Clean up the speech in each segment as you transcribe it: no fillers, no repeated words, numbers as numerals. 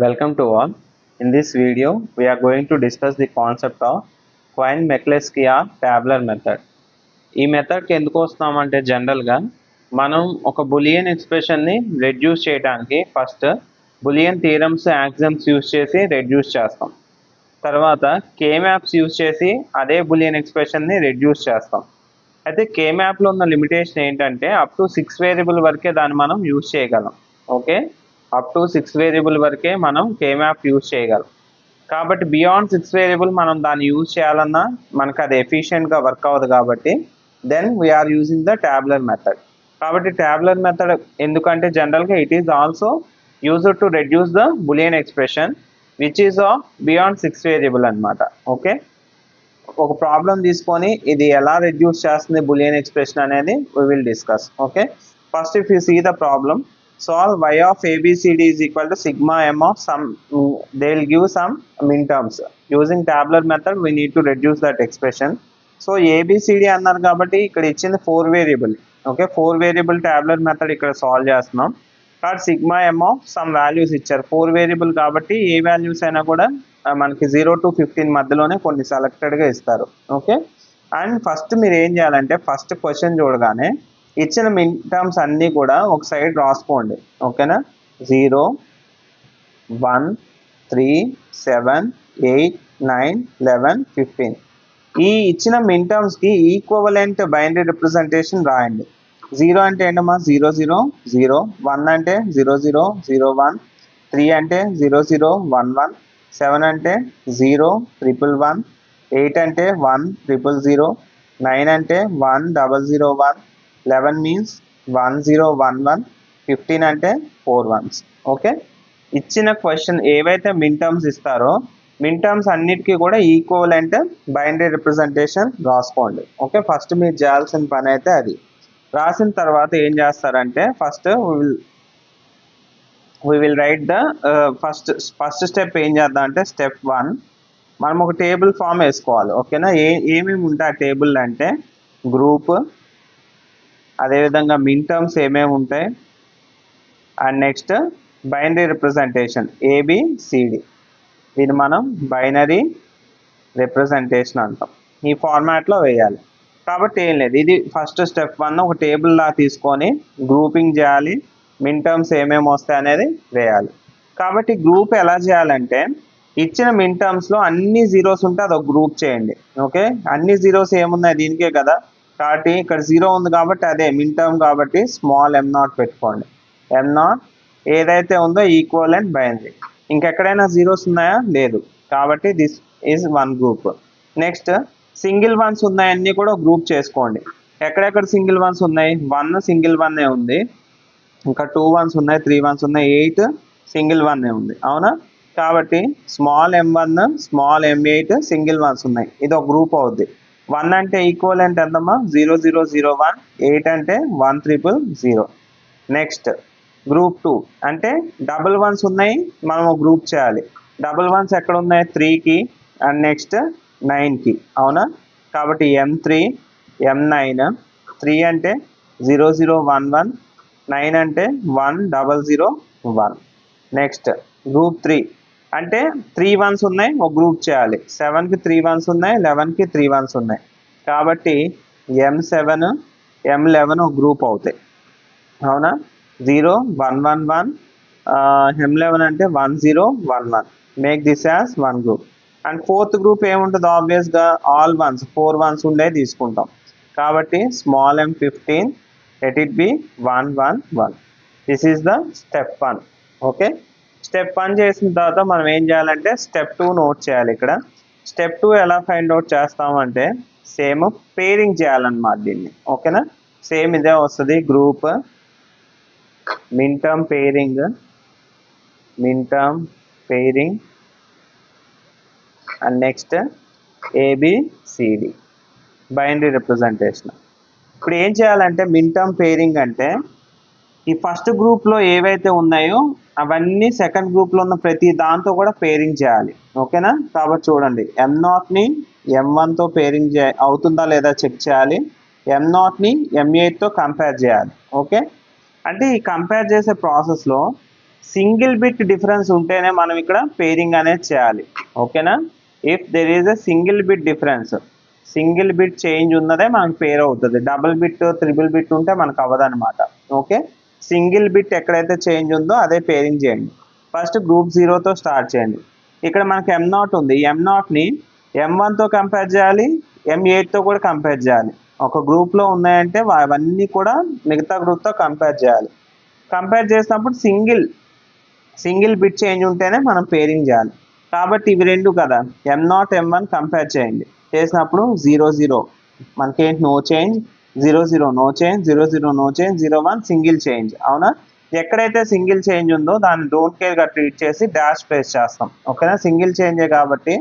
Welcome to all. In this video, we are going to discuss the concept of Quine-McCluskey tabular method. ఈ మెథడ్కి ఎందుకు వస్తామంటే జనరల్గా మనం ఒక bullion ఎక్స్ప్రెషన్ని reduce చేయడానికి first bullion theorems యాక్సిమ్స్ use చేసి reduce చేస్తాం. తర్వాత K-maps యూజ్ చేసి అదే బులియన్ ఎక్స్ప్రెషన్ని రెడ్యూస్ చేస్తాం. అయితే K-mapలో ఉన్న లిమిటేషన్ ఏంటంటే అప్ టు 6 వేరియబుల్ వరకే దాన్ని మనం యూజ్ చేయగలం. ఓకే, అప్ టు 6 వేరియబుల్ వరకే మనం K-map యూజ్ చేయగలం. కాబట్టి బియాండ్ 6 వేరియబుల్ మనం దాన్ని యూజ్ చేయాలన్నా మనకు అది ఎఫిషియెంట్గా వర్క్ అవ్వదు. కాబట్టి then we are using the tabular method. కాబట్టి ట్యాబులర్ మెథడ్ ఎందుకంటే జనరల్గా it is also used to reduce the Boolean expression which is of beyond 6 variable అనమాట. ఓకే, ఒక ప్రాబ్లం తీసుకొని ఇది ఎలా రెడ్యూస్ చేస్తుంది బులియన్ ఎక్స్ప్రెషన్ అనేది we will discuss. Okay, first if you see the problem, solve y of abcd is equal to sigma m of some, they will give some min terms. Using tabular method we need to reduce that expression. So abcd అన్నారు కాబట్టి ఇక్కడ ఇచ్చింది 4 variable. Okay, 4 variable tabular method ఇక్కడ solve చేస్తున్నాం. కాబట్టి sigma M of some values ఇచ్చారు. 4 variable కాబట్టి ఏ values అయినా కూడా మనకి 0 to 15 మధ్యలోనే కొన్ని సెలెక్టెడ్గా ఇస్తారు. ఓకే, అండ్ ఫస్ట్ మీరు ఏం చేయాలంటే ఫస్ట్ క్వశ్చన్ చూడగానే ఇచ్చిన మిన్ టర్మ్స్ అన్నీ కూడా ఒక సైడ్ రాసుకోండి. ఓకేనా, 0, 1, 3, 7, 8, 9, 11, 15 ఈ ఇచ్చిన మిన్ టర్మ్స్కి ఈక్వలెంట్ బైనరీ రిప్రజెంటేషన్ రాయండి. 0 అంటే ఏంటమ్మా 0, 0, 0, 1 అంటే 0, 0, 0, 1, 3 అంటే 0, 0, 1, 1, 7 అంటే 0, 1, 1, 8 అంటే 1, 0, 0, 9 అంటే 1, 0, 0, 1, 11 మీన్స్ 1, 0, 1, 1, 15 అంటే 4 ones. ఓకే, ఇచ్చిన క్వశ్చన్ ఏవైతే మిన్ టర్మ్స్ ఇస్తారో మిన్ టర్మ్స్ అన్నిటికీ కూడా ఈక్వలెంట్ బైనరీ రిప్రజెంటేషన్ రాసుకోండి. ఓకే, ఫస్ట్ మీరు చేయాల్సిన పని అయితే అది. రాసిన తర్వాత ఏం చేస్తారంటే first we will write the first step ఏం చేద్దాం అంటే స్టెప్ 1 మనం ఒక టేబుల్ ఫామ్ వేసుకోవాలి. ఓకేనా, ఏమేమి ఉంటాయి ఆ టేబుల్ అంటే గ్రూప్, అదేవిధంగా మిన్ టర్మ్స్ ఏమేమి ఉంటాయి, and next binary representation A B C D. దీన్ని మనం బైనరీ రిప్రజెంటేషన్ అంటాం. ఈ ఫార్మాట్లో వేయాలి. కాబట్టి ఏం లేదు, ఇది ఫస్ట్ స్టెప్ 1 ఒక టేబుల్ లా తీసుకొని గ్రూపింగ్ చేయాలి, మిన్ టర్మ్స్ ఏమేమి వస్తాయి అనేది వేయాలి. కాబట్టి గ్రూప్ ఎలా చేయాలంటే ఇచ్చిన మిన్ టర్మ్స్లో అన్ని జీరోస్ ఉంటే అదొక గ్రూప్ చేయండి. ఓకే, అన్ని జీరోస్ ఏమున్నాయి దీనికే కదా, కాబట్టి ఇక్కడ 0 ఉంది కాబట్టి అదే మిన్ టర్మ్ కాబట్టి స్మాల్ m0 పెట్టుకోండి. m0 ఏదైతే ఉందో ఈక్వలెంట్ బైనరీ. ఇంకెక్కడైనా జీరోస్ ఉన్నాయా లేదు, కాబట్టి this is one group. Next single ones ఉన్నాయన్నీ కూడా గ్రూప్ చేసుకోండి. ఎక్కడెక్కడ సింగిల్ వన్స్ ఉన్నాయి, 1 సింగిల్ 1 ఉంది, ఇంకా 2 ones ఉన్నాయి, 3 ones ఉన్నాయి, 8 సింగిల్ 1 ఉంది. అవునా, కాబట్టి small m1 small m8 single once ఉన్నాయి, ఇది ఒక గ్రూప్ అవుద్ది. 1 అంటే ఈక్వలెంట్ ఎంతమ్మా 0, 0, 0, 1, 8 అంటే 1, 0, 0. నెక్స్ట్ గ్రూప్ 2 అంటే డబుల్ వన్స్ ఉన్నాయి, మనం గ్రూప్ చేయాలి. డబుల్ వన్స్ ఎక్కడ ఉన్నాయి 3కి అండ్ నెక్స్ట్ 9కి. అవునా, కాబట్టి m3 m9, 3 అంటే 0, 0, 1, 1, 9 అంటే 1, 0, 0, 1. నెక్స్ట్ గ్రూప్ 3 అంటే 3 ones ఉన్నాయి, ఒక గ్రూప్ చేయాలి. 7కి 3 ones ఉన్నాయి, 11కి 3 ones ఉన్నాయి, కాబట్టి m7 m11 ఒక గ్రూప్ అవుతాయి. అవునా, 0, 1, 1, 1, m11 అంటే 1, 0, 1, 1. Make this as one group. And fourth group ఏముంటుంది ఆబ్వియస్గా ఆల్ వన్స్ 4 ones ఉండే తీసుకుంటాం. కాబట్టి small m15 let it be 1, 1, 1. This is the step 1. Okay, step 1 చేసిన తర్వాత మనం ఏం చేయాలంటే స్టెప్ 2 నోట్ చేయాలి. ఇక్కడ స్టెప్ 2 ఎలా ఫైండ్ అవుట్ చేస్తామంటే సేమ్ పేరింగ్ చేయాలన్నమాట దీన్ని. ఓకేనా, సేమ్ ఇదే వస్తుంది, group min term pairing and next A B C D binary representation. ఇప్పుడు ఏం చేయాలంటే మిన్ టర్మ్ పేరింగ్ అంటే ఈ ఫస్ట్ గ్రూప్లో ఏవైతే ఉన్నాయో అవన్నీ సెకండ్ గ్రూప్లో ఉన్న ప్రతి దాంతో కూడా పేరింగ్ చేయాలి. ఓకేనా, కాబట్టి చూడండి m0ని m1తో పేరింగ్ అవుతుందా లేదా చెక్ చేయాలి, m0ని m8తో కంపేర్ చేయాలి. ఓకే, అంటే ఈ కంపేర్ చేసే ప్రాసెస్లో సింగిల్ బిట్ డిఫరెన్స్ ఉంటేనే మనం ఇక్కడ పేరింగ్ అనేది చేయాలి. ఓకేనా? If there is a single bit difference, single bit change ఉన్నదే మనకు పేర్ అవుతుంది. డబుల్ బిట్ త్రిబుల్ బిట్ ఉంటే మనకు అవ్వదన్నమాట. ఓకే, సింగిల్ బిట్ ఎక్కడైతే చేంజ్ ఉందో అదే పేరింగ్ చేయండి. ఫస్ట్ గ్రూప్ 0తో స్టార్ట్ చేయండి. ఇక్కడ మనకి M0 ఉంది. M0ని M1తో కంపేర్ చేయాలి, M8తో కూడా కంపేర్ చేయాలి. ఒక గ్రూప్లో ఉన్నాయంటే అవన్నీ కూడా మిగతా గ్రూప్తో కంపేర్ చేయాలి. కంపేర్ చేసినప్పుడు సింగిల్ బిట్ చేంజ్ ఉంటేనే మనం పేరింగ్ చేయాలి. కాబట్టి ఇవి రెండు కదా, M0 M1 కంపేర్ చేయండి. చేసినప్పుడు 0 0 మనకేంటి no change, 0 0 no change, 0 0 no change, 0 1 single change. అవునా? ఎక్కడైతే సింగిల్ చేంజ్ ఉందో దాన్ని డోంట్ కేర్గా ట్రీట్ చేసి డాష్ ప్లేస్ చేస్తాం. ఓకేనా? సింగిల్ చేంజే కాబట్టి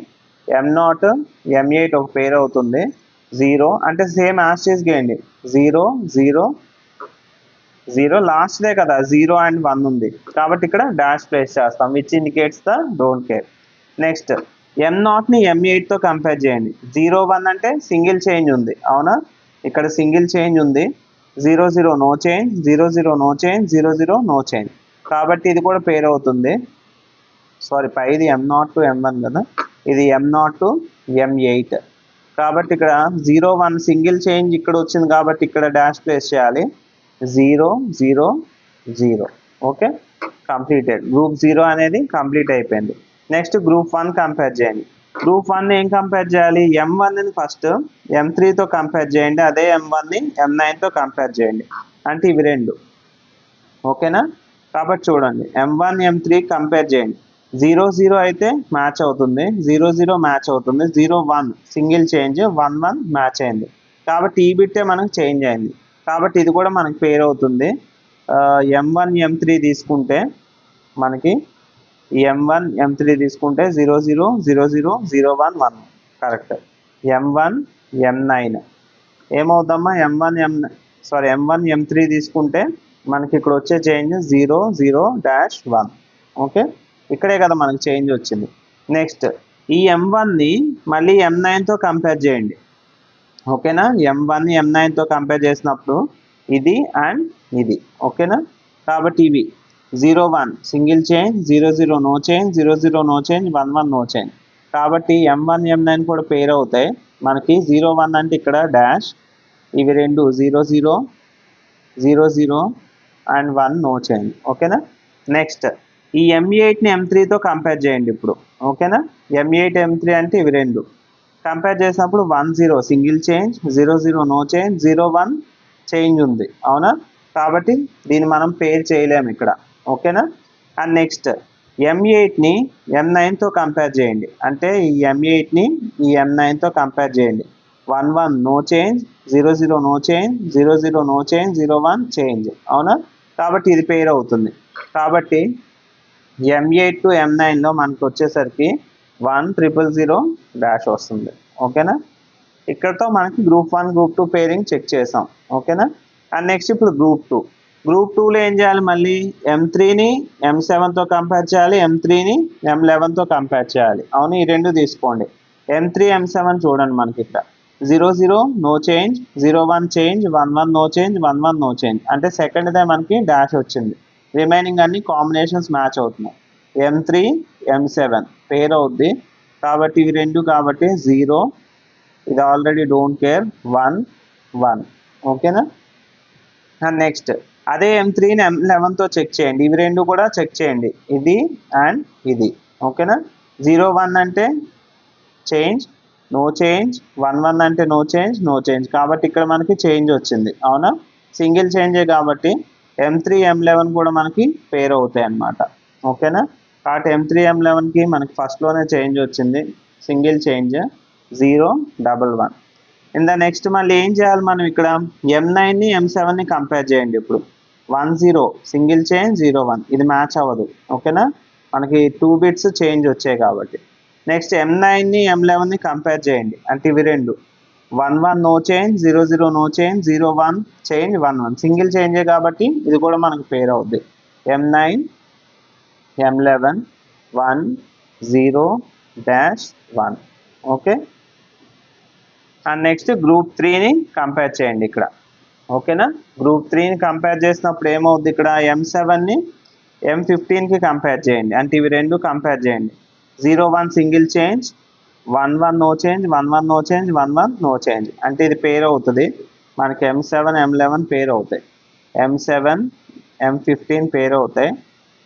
M0 M8 ఒక పేర్ అవుతుంది. 0 అంటే సేమ్ యాస్టీస్ గేయండి, 0 0 0 లాస్ట్దే కదా, 0 అండ్ 1 ఉంది కాబట్టి ఇక్కడ డాష్ ప్లేస్ చేస్తాం, which indicates the don't care. Next M0ని M8తో కంపేర్ చేయండి. 0 1 అంటే సింగిల్ చేంజ్ ఉంది. అవునా? ఇక్కడ సింగిల్ చేంజ్ ఉంది. 0 0 no change, 0 0 no change, 0 0 no change కాబట్టి ఇది కూడా పేర్ అవుతుంది. సారీ, పైది M0 to M1 కదా, ఇది M0 to M8 కాబట్టి ఇక్కడ 0 1 సింగిల్ చేంజ్ ఇక్కడ వచ్చింది కాబట్టి ఇక్కడ డాష్ ప్లేస్ చేయాలి. 0 0 0. Okay, completed. గ్రూప్ 0 అనేది కంప్లీట్ అయిపోయింది. నెక్స్ట్ గ్రూప్ 1 కంపేర్ చేయండి. గ్రూప్ 1 ఏం కంపేర్ చేయాలి? M1ని ఫస్ట్ M3తో కంపేర్ చేయండి, అదే M1ని M9తో కంపేర్ చేయండి. అంటే ఇవి రెండు. ఓకేనా? కాబట్టి చూడండి, M1 M3 కంపేర్ చేయండి. 0 0 అయితే మ్యాచ్ అవుతుంది, 0 0 మ్యాచ్ అవుతుంది, 0 1 సింగిల్ చేంజ్, 1 1 మ్యాచ్ అయింది కాబట్టి ఈ బిట్టే మనకు చేంజ్ అయింది కాబట్టి ఇది కూడా మనకి పేర్ అవుతుంది. M1 M3 తీసుకుంటే మనకి M1 M3 తీసుకుంటే 0 0 0 0 0 1 1 correct. M1 M9 ఏమవుతామా? M1 M3 తీసుకుంటే మనకి ఇక్కడ వచ్చే చేంజ్ 0 0 డాష్ 1. ఓకే, ఇక్కడే కదా మనకి చేంజ్ వచ్చింది. నెక్స్ట్ ఈ M1ని మళ్ళీ M9తో కంపేర్ చేయండి. ఓకేనా? M1ని M9తో కంపేర్ చేసినప్పుడు ఇది అండ్ ఇది. ఓకేనా? కాబట్టి ఇవి 0 1 single change, 0 0 no change, 0 0 no change, 1 1 no change కాబట్టి M1 M9 కూడా పేర్ అవుతాయి. మనకి 0 1 అంటే ఇక్కడ డాష్, ఇవి రెండు 0 0 0 0 అండ్ 1 నో చేంజ్. ఓకేనా? నెక్స్ట్ ఈ M8ని M3తో కంపేర్ చేయండి ఇప్పుడు. ఓకేనా? M8 M3 అంటే ఇవి రెండు కంపేర్ చేసినప్పుడు 1 0 single change, 0 0 no change, 0 1 change ఉంది. అవునా? కాబట్టి దీన్ని మనం పేర్ చేయలేము ఇక్కడ. ఓకేనా? అండ్ నెక్స్ట్ M8ని M9తో కంపేర్ చేయండి. అంటే ఈ M8ని ఈ M9తో కంపేర్ చేయండి. 1 1 no change, 0 0 no change, 0 0 no change, 0 1 change. అవునా? కాబట్టి ఇది పేర్ అవుతుంది. కాబట్టి M8 to M9లో మనకు వచ్చేసరికి 1 0 0 డాష్ వస్తుంది. ఓకేనా? ఇక్కడతో మనకి గ్రూప్ 1 గ్రూప్ 2 పేరింగ్ చెక్ చేసాం. ఓకేనా? అండ్ నెక్స్ట్ ఇప్పుడు గ్రూప్ 2. గ్రూప్ 2లో ఏం చేయాలి? మళ్ళీ M3ని M7తో కంపేర్ చేయాలి, M3ని M11తో కంపేర్ చేయాలి. అవును, ఈ రెండు తీసుకోండి. M3 M7 చూడండి, మనకి ఇక్కడ 0 0 no change, 0 1 change, 1 1 no change, 1 1 no change అంటే సెకండ్దే మనకి డాష్ వచ్చింది. రిమైనింగ్ అన్ని కాంబినేషన్స్ మ్యాచ్ అవుతున్నాయి. M3 M7 పేర్ అవుద్ది కాబట్టి ఇవి రెండు కాబట్టి 0, ఇది ఆల్రెడీ డోంట్ కేర్, 1 1. ఓకేనా? అండ్ నెక్స్ట్ అదే M3ని M11తో చెక్ చేయండి. ఇవి రెండు కూడా చెక్ చేయండి, ఇది అండ్ ఇది. ఓకేనా? 0 1 అంటే చేంజ్, నో చేంజ్, 1 1 అంటే నో చేంజ్, నో చేంజ్ కాబట్టి ఇక్కడ మనకి చేంజ్ వచ్చింది. అవునా? సింగిల్ చేంజే కాబట్టి M3 M11 కూడా మనకి పేర్ అవుతాయి అన్నమాట. ఓకేనా? కాబట్టి M3 M11కి మనకి ఫస్ట్లోనే చేంజ్ వచ్చింది, సింగిల్ చేంజ్ 0 1 1. ఇందా నెక్స్ట్ మళ్ళీ ఏం చేయాలి మనం ఇక్కడ? M9ని M7ని కంపేర్ చేయండి. ఇప్పుడు 1 0 సింగిల్ చేంజ్, 0 1 ఇది మ్యాచ్ అవ్వదు. ఓకేనా? మనకి 2 బిట్స్ చేంజ్ వచ్చాయి కాబట్టి. నెక్స్ట్ M9ని M11ని కంపేర్ చేయండి. అంటే ఇవి రెండు 1 1 no change, 0 0 no change, 0 1 change, 1 1 single చేంజే కాబట్టి ఇది కూడా మనకి పేర్ అవుద్ది. M9 M11 1 0 dash 1. Okay. And next group 3ని కంపేర్ చేయండి ఇక్కడ. ఓకేనా? గ్రూప్ 3ని కంపేర్ చేసినప్పుడు ఏమవుద్ది? ఇక్కడ M7ని M15కి కంపేర్ చేయండి, అంటే ఇవి రెండు కంపేర్ చేయండి. 0 1 single change, 1 1 no change, 1 1 no change, 1 1 no change, అంటే ఇది పేర్ అవుతుంది మనకి. M7 M11 పేర్ అవుతాయి, M7 M15 పేర్ అవుతాయి.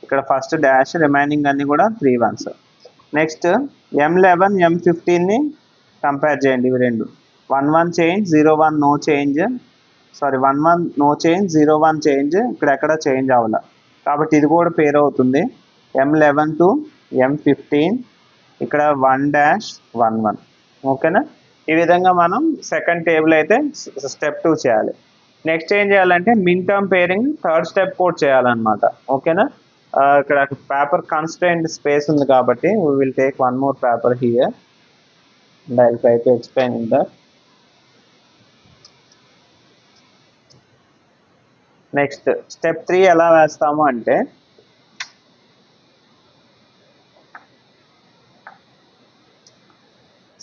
ఇక్కడ ఫస్ట్ డాష్, రిమైనింగ్ అన్ని కూడా 3 1s. నెక్స్ట్ M11 M15ని కంపేర్ చేయండి, ఇవి రెండు. 1 1 change, 0 1 no change, sorry 1 1 no change, 0 1 change, ఇక్కడ ఎక్కడ చేంజ్ అవ్వాల, కాబట్టి ఇది కూడా పేర్ అవుతుంది. M11 టు M15, ఇక్కడ 1 డాష్ 1 1. ఓకేనా? ఈ విధంగా మనం సెకండ్ టేబుల్ అయితే స్టెప్ 2 చేయాలి. నెక్స్ట్ ఏం చేయాలంటే min term pairing third step కూడా చేయాలన్నమాట. ఓకేనా? ఇక్కడ పేపర్ కన్స్ట్రైన్డ్ స్పేస్ ఉంది కాబట్టి we will take one more paper here and I'll try to explain in that. Next step 3 ఎలా వేస్తాము అంటే,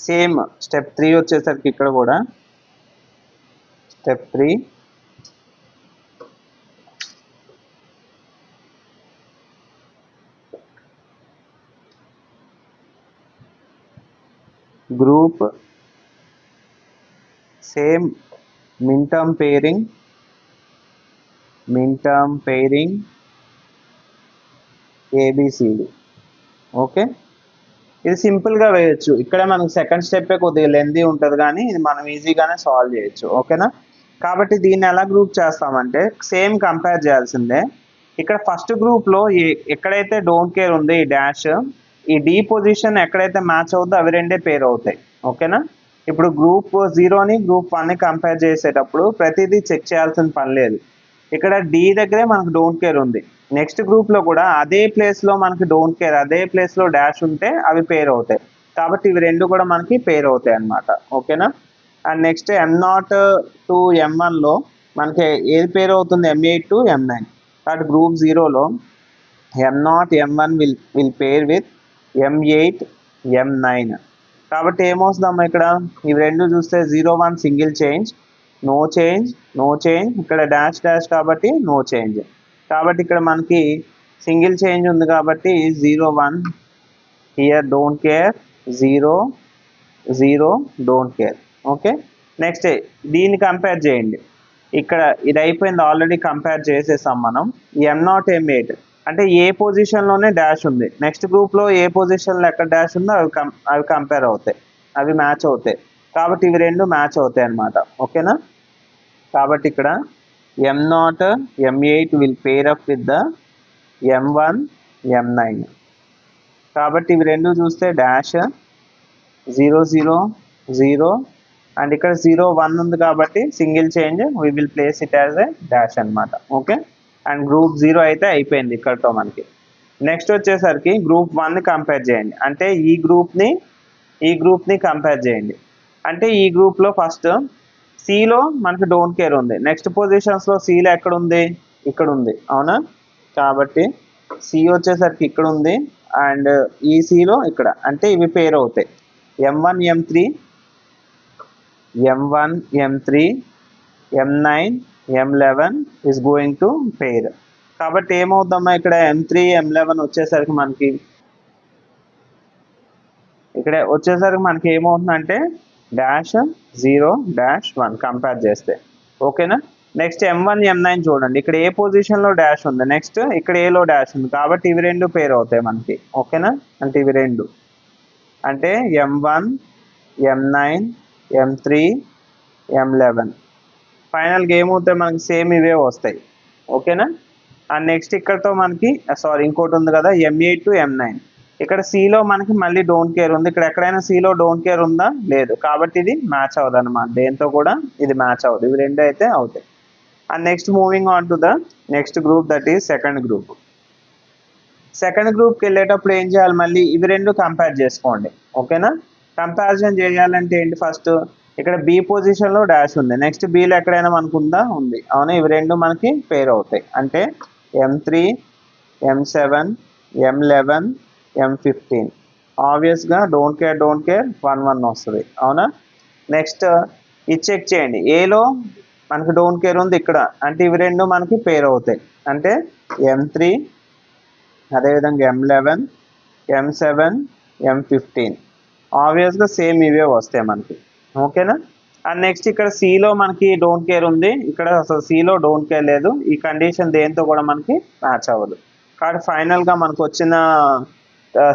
సేమ్ స్టెప్ 3 వచ్చేసరికి ఇక్కడ కూడా step 3 group, same min term pairing ABCD. Okay, ఇది సింపుల్గా వేయచ్చు. ఇక్కడ మనకు సెకండ్ స్టెప్పే కొద్దిగా లెందీ ఉంటుంది కానీ ఇది మనం ఈజీగానే సాల్వ్ చేయొచ్చు. ఓకేనా? కాబట్టి దీన్ని ఎలా గ్రూప్ చేస్తామంటే సేమ్ కంపేర్ చేయాల్సిందే. ఇక్కడ ఫస్ట్ గ్రూప్లో ఎక్కడైతే డోంట్ కేర్ ఉంది ఈ డాష్, ఈ డి పొజిషన్ ఎక్కడైతే మ్యాచ్ అవుతుందో అవి రెండే పేర్ అవుతాయి. ఓకేనా? ఇప్పుడు గ్రూప్ 0ని గ్రూప్ 1ని కంపేర్ చేసేటప్పుడు ప్రతిదీ చెక్ చేయాల్సిన పని లేదు. ఇక్కడ డి దగ్గరే మనకు డోంట్ కేర్ ఉంది. నెక్స్ట్ గ్రూప్లో కూడా అదే ప్లేస్లో మనకి డోంట్ కేర్, అదే ప్లేస్లో డాష్ ఉంటే అవి పేర్ అవుతాయి. కాబట్టి ఇవి రెండు కూడా మనకి పేర్ అవుతాయి అన్నమాట. ఓకేనా? అండ్ నెక్స్ట్ M0 టు M1లో మనకి ఏది పేర్ అవుతుంది? M8 to M9. కాబట్టి గ్రూప్ 0లో M0 M1 will pair with M8 M9. కాబట్టి ఏమవుతుందమ్మా ఇక్కడ ఇవి రెండు చూస్తే 0 1 సింగిల్ చేంజ్, నో చేంజ్, ఇక్కడ డాష్ డాష్ కాబట్టి నో చేంజ్. కాబట్టి ఇక్కడ మనకి సింగిల్ చేంజ్ ఉంది కాబట్టి 0 1 here don't care, 0 0 don't care. Okay, next దీన్ని కంపేర్ చేయండి. ఇక్కడ ఇది అయిపోయింది, ఆల్రెడీ కంపేర్ చేసేసాం మనం. M0 M8 అంటే ఏ పొజిషన్లోనే డాష్ ఉంది, నెక్స్ట్ గ్రూప్లో ఏ పొజిషన్లో ఎక్కడ డాష్ ఉందో అవి కంపేర్ అవుతాయి, అవి మ్యాచ్ అవుతాయి. కాబట్టి ఇవి రెండు మ్యాచ్ అవుతాయి అన్నమాట. ఓకేనా? కాబట్టి ఇక్కడ M0 M8 will pair up with the M1 M9. కాబట్టి ఇవి రెండు చూస్తే డాష్ 0 0 0 అండ్ ఇక్కడ 0 1 ఉంది కాబట్టి single change, we will place it as a dash అనమాట. ఓకే, అండ్ గ్రూప్ 0 అయితే అయిపోయింది ఇక్కడతో మనకి. నెక్స్ట్ వచ్చేసరికి గ్రూప్ 1ని కంపేర్ చేయండి, అంటే ఈ గ్రూప్ని కంపేర్ చేయండి. అంటే ఈ గ్రూప్లో ఫస్ట్ సిలో మనకి డోంట్ కేర్ ఉంది, నెక్స్ట్ పొజిషన్స్లో సిలో ఎక్కడ ఉంది? ఇక్కడ ఉంది, అవునా? కాబట్టి సి వచ్చేసరికి ఇక్కడ ఉంది అండ్ ఈ సిలో ఇక్కడ, అంటే ఇవి పేర్ అవుతాయి. M1 M3 M9 M11 is going to పేర్. కాబట్టి ఏమవుతుందమ్మా ఇక్కడ M3 M11 వచ్చేసరికి మనకి ఇక్కడ ఏమవుతుందంటే డాష్ 0 డాష్ 1 కంపేర్ చేస్తే. ఓకేనా? నెక్స్ట్ M1 M9 చూడండి, ఇక్కడ ఏ పొజిషన్లో డాష్ ఉంది, నెక్స్ట్ ఇక్కడ ఏలో డాష్ ఉంది, కాబట్టి ఇవి రెండు పేర్ అవుతాయి మనకి. ఓకేనా? అంటే ఇవి రెండు అంటే M1 M9 M3 M11 ఫైనల్గా ఏమవుతాయి మనకి? సేమ్ ఇవే వస్తాయి. ఓకేనా? అండ్ నెక్స్ట్ ఇక్కడతో మనకి ఇంకోటి ఉంది కదా M8 టు M9. ఇక్కడ సిలో మనకి మళ్ళీ డోంట్ కేర్ ఉంది, ఇక్కడ ఎక్కడైనా సిలో డోంట్ కేర్ ఉందా? లేదు, కాబట్టి ఇది మ్యాచ్ అవ్వదు అనమాట, దేంతో కూడా ఇది మ్యాచ్ అవ్వదు, ఇవి రెండు అయితే అవుతాయి. And next moving on to the next group, that is second group. Second గ్రూప్కి వెళ్ళేటప్పుడు ఏం చేయాలి? మళ్ళీ ఇవి రెండు కంపేర్ చేసుకోండి. ఓకేనా? కంపారిజన్ చేయాలంటే ఏంటి? ఫస్ట్ ఇక్కడ బి పొజిషన్లో డాష్ ఉంది, నెక్స్ట్ బిలో ఎక్కడైనా మనకు ఉందా? ఉంది, అవునా? ఇవి రెండు మనకి పేర్ అవుతాయి, అంటే M3 M7 M11 M15. ఆబ్వియస్గా డోంట్ కేర్ 1 1 వస్తుంది, అవునా? నెక్స్ట్ ఇది చెక్ చేయండి, ఏలో మనకి డోంట్ కేర్ ఉంది ఇక్కడ, అంటే ఇవి రెండు మనకి పేర్ అవుతాయి, అంటే M3 అదేవిధంగా M11, M7, M15 ఆబ్వియస్గా సేమ్ ఇవే వస్తాయి మనకి. ఓకేనా. అండ్ నెక్స్ట్ ఇక్కడ సిలో మనకి డోంట్ కేర్ ఉంది, ఇక్కడ అసలు సిలో డోంట్ కేర్ లేదు. ఈ కండిషన్ దేంతో కూడా మనకి మ్యాచ్ అవ్వదు. కాబట్టి ఫైనల్గా మనకు వచ్చిన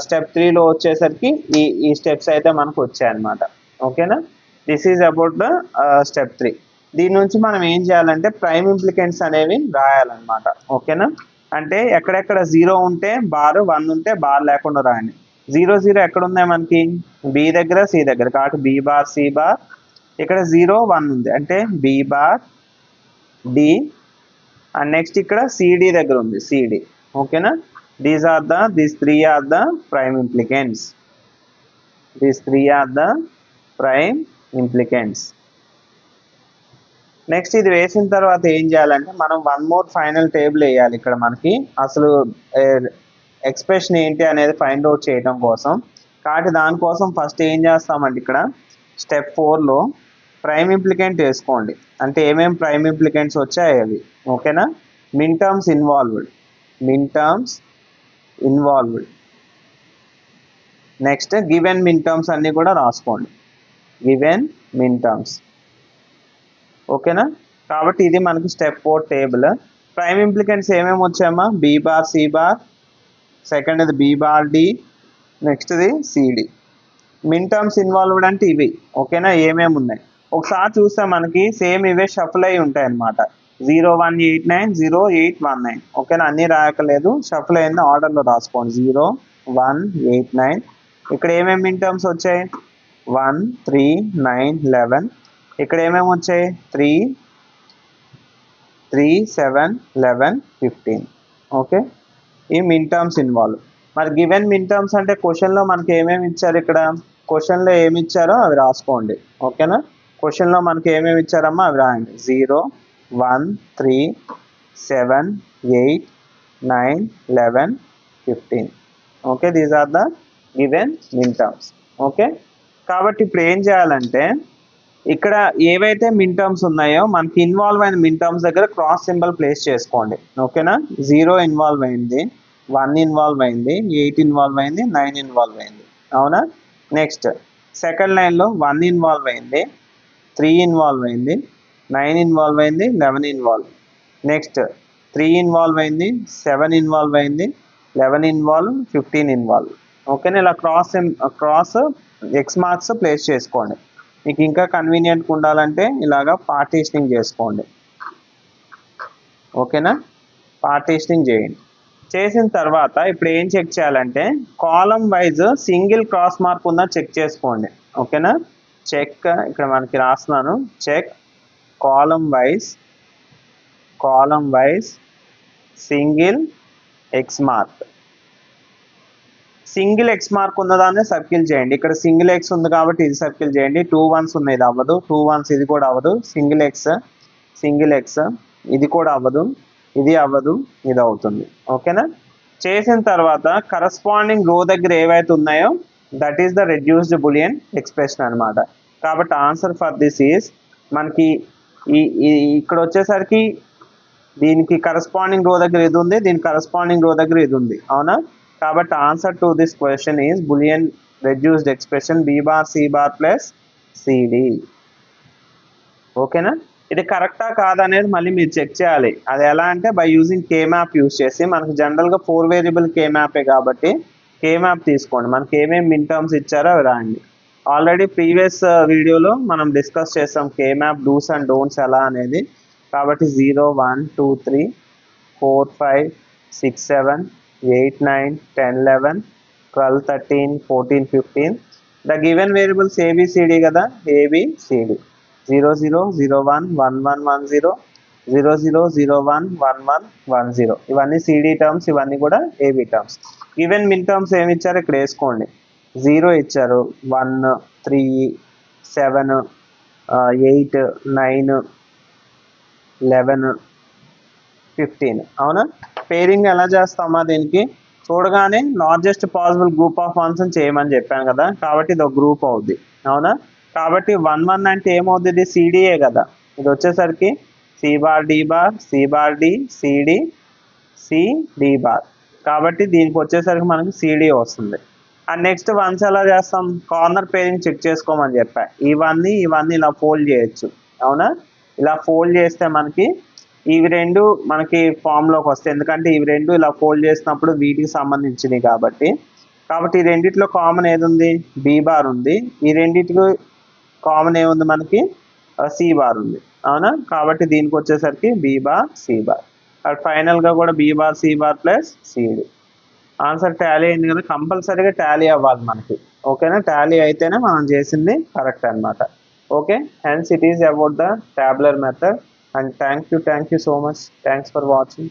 స్టెప్ 3లో వచ్చేసరికి ఈ స్టెప్స్ అయితే మనకు వచ్చాయన్నమాట. ఓకేనా. This is about the step 3. దీని నుంచి మనం ఏం చేయాలంటే ప్రైమ్ ఇంప్లికెంట్స్ అనేవి రాయాలన్నమాట. ఓకేనా. అంటే ఎక్కడెక్కడ 0 ఉంటే బార్, 1 ఉంటే బార్ లేకుండా రాయండి. 0 0 ఎక్కడ ఉన్నాయి మనకి, బి దగ్గర, సి దగ్గర. కాబట్టి బి బార్, సి బార్. ఇక్కడ 0 1 ఉంది అంటే B bar, D. And next ఇక్కడ సిడి దగ్గర ఉంది, సిడి. ఓకేనా. These three are the prime implicants. These three are the prime implicants. Next ఇది వేసిన తర్వాత ఏం చేయాలంటే మనం వన్ మోర్ ఫైనల్ టేబుల్ వేయాలి ఇక్కడ మనకి, అసలు ఎక్స్ప్రెషన్ ఏంటి అనేది ఫైండ్ అవుట్ చేయడం కోసం. కాబట్టి దానికోసం ఫస్ట్ ఏం చేస్తామంటే ఇక్కడ స్టెప్ 4లో ప్రైమ్ ఇంప్లికెంట్ వేసుకోండి. అంటే ఏమేమి ప్రైమ్ ఇంప్లికెంట్స్ వచ్చాయి అవి. ఓకేనా. Min terms involved, min terms involved. Next given min terms అన్నీ కూడా రాసుకోండి, గివెన్ మిన్ టర్మ్స్. ఓకేనా. కాబట్టి ఇది మనకి స్టెప్ 4 టేబుల్. ప్రైమ్ ఇంప్లికెంట్స్ ఏమేమి వచ్చాయమ్మా, B bar, C bar. Second ఇది బి బార్, డి. నెక్స్ట్ది సిడి. మిన్ టర్మ్స్ ఇన్వాల్వ్డ్ అంటే ఇవి. ఓకేనా. ఏమేమి ఉన్నాయి ఒకసారి చూస్తే మనకి సేమ్ ఇవే షఫల్ అయి ఉంటాయి అన్నమాట. 0189, 0819. ఓకేనా. అన్నీ రాయకలేదు, షఫల్ అయింది ఆర్డర్లో రాసుకోండి. 0189. ఇక్కడ ఏమేమి మిన్ టర్మ్స్ వచ్చాయి, 1 3 9 11. ఇక్కడ ఏమేమి వచ్చాయి, 3 3 7 11 15. ఓకే. ఈ మిన్ టర్మ్స్ ఇన్వాల్వ్. మరి గివెన్ మిన్ టర్మ్స్ అంటే క్వశ్చన్లో మనకి ఏమేమి ఇచ్చారు, ఇక్కడ క్వశ్చన్లో ఏమి ఇచ్చారో అవి రాసుకోండి. ఓకేనా. క్వశ్చన్లో మనకి ఏమేమి ఇచ్చారమ్మా అవి రాయండి. 0 1 3 7 8 9 11 15. Okay. These are the given min terms. Okay. కాబట్టి ఇప్పుడు ఏం చేయాలంటే ఇక్కడ ఏవైతే మిన్ టర్మ్స్ ఉన్నాయో మనకి ఇన్వాల్వ్ అయిన మిన్ టర్మ్స్ దగ్గర క్రాస్ సింబల్ ప్లేస్ చేసుకోండి. ఓకేనా. 0 ఇన్వాల్వ్ అయింది, 1 ఇన్వాల్వ్ అయింది, 8 ఇన్వాల్వ్ అయింది, 9 ఇన్వాల్వ్ అయింది. అవునా. నెక్స్ట్ సెకండ్ లైన్లో 1 ఇన్వాల్వ్ అయింది, 3 ఇన్వాల్వ్ అయింది, 9 ఇన్వాల్వ్ అయింది, 11 ఇన్వాల్వ్. నెక్స్ట్ 3 ఇన్వాల్వ్ అయింది, 7 ఇన్వాల్వ్ అయింది, 11 ఇన్వాల్వ్, 15 ఇన్వాల్వ్. ఓకేనా. ఇలా క్రాస్ ఎక్స్ మార్క్స్ ప్లేస్ చేసుకోండి. మీకు ఇంకా కన్వీనియంట్గా ఉండాలంటే ఇలాగా పార్టీషనింగ్ చేసుకోండి. ఓకేనా. పార్టీషనింగ్ చేయండి. చేసిన తర్వాత ఇప్పుడు ఏం చెక్ చేయాలంటే column wise single cross mark ఉందా చెక్ చేసుకోండి. ఓకేనా. చెక్ ఇక్కడ మనకి రాస్తున్నాను, check column wise single X mark. Single X mark ఉన్నదాన్ని సర్కిల్ చేయండి. ఇక్కడ సింగిల్ ఎక్స్ ఉంది కాబట్టి ఇది సర్కిల్ చేయండి. 2 1s ఉన్నాయి, ఇది అవ్వదు. 2 1s ఇది కూడా అవ్వదు. సింగిల్ ఎక్స్ ఇది కూడా అవ్వదు, ఇది అవ్వదు, ఇది అవుతుంది. ఓకేనా. చేసిన తర్వాత కరస్పాండింగ్ రో దగ్గర ఏవైతే ఉన్నాయో that is the reduced Boolean expression అనమాట. కాబట్టి ఆన్సర్ ఫర్ దిస్ ఈజ్ మనకి ఇక్కడ వచ్చేసరికి దీనికి కరస్పాండింగ్ రో దగ్గర ఇది ఉంది, దీనికి కరస్పాండింగ్ రో దగ్గర ఇది ఉంది. అవునా. కాబట్టి answer to this question is Boolean reduced expression B bar C bar plus CD. ఓకేనా. ఇది కరెక్టా కాదనేది మళ్ళీ మీరు చెక్ చేయాలి. అది ఎలా అంటే by using K map use చేసి. మనకు జనరల్గా 4 వేరియబుల్ కే మ్యాపే కాబట్టి కే మ్యాప్ తీసుకోండి. మనకి ఏమేమి మిన్ టర్మ్స్ ఇచ్చారో అవి రాయండి. ఆల్రెడీ ప్రీవియస్ వీడియోలో మనం డిస్కస్ చేస్తాం K map do's and don'ts ఎలా అనేది. కాబట్టి 0 1 2 3 4 5 6 7 8 9 10 11 12 13 14 15. ద గివెన్ వేరియబుల్స్ ఏబిసిడి కదా, ఏబిసిడి. 0 0 0 1 1 1 1 0 0 0 0 1 1 1 1 0. ఇవన్నీ సిడి టర్మ్స్, ఇవన్నీ కూడా AB terms. Given min terms ఏమి ఇచ్చారు ఇక్కడ వేసుకోండి. 0 ఇచ్చారు, 1 3 7 8 9 11 15. అవునా. పేరింగ్ ఎలా చేస్తామా దీనికి చూడగానే largest possible group of once అని చేయమని చెప్పాను కదా, కాబట్టి ఇది ఒక గ్రూప్ అవుద్ది. అవునా. కాబట్టి 1 1 అంటే ఏమవుద్ది, ఇది సిడిఏ కదా. ఇది వచ్చేసరికి C bar D bar, C bar D, CD, C D bar. కాబట్టి దీనికి వచ్చేసరికి మనకి సిడి వస్తుంది. అండ్ నెక్స్ట్ వన్స్ ఎలా చేస్తాం, కార్నర్ పేరింగ్ చెక్ చేసుకోమని చెప్పా. ఇవన్నీ ఇలా ఫోల్డ్ చేయొచ్చు, అవునా? ఇలా ఫోల్డ్ చేస్తే మనకి ఇవి రెండు మనకి ఫామ్లోకి వస్తాయి, ఎందుకంటే ఇవి రెండు ఇలా ఫోల్డ్ చేసినప్పుడు వీటికి సంబంధించినవి కాబట్టి. ఈ రెండిట్లో కామన్ ఏది ఉంది, బి బార్ ఉంది. ఈ రెండిటికి కామన్ ఏముంది మనకి, సి బార్ ఉంది, అవునా? కాబట్టి దీనికి వచ్చేసరికి బి బార్ సి బార్. అది ఫైనల్గా కూడా B bar C bar plus CD. Answer tally అయింది కదా, కంపల్సరీగా టాలీ అవ్వాలి మనకి, ఓకేనా? టాలీ అయితేనే మనం చేసింది కరెక్ట్ అనమాట. Okay, hence it is about the tabular method. And thank you so much, thanks for watching.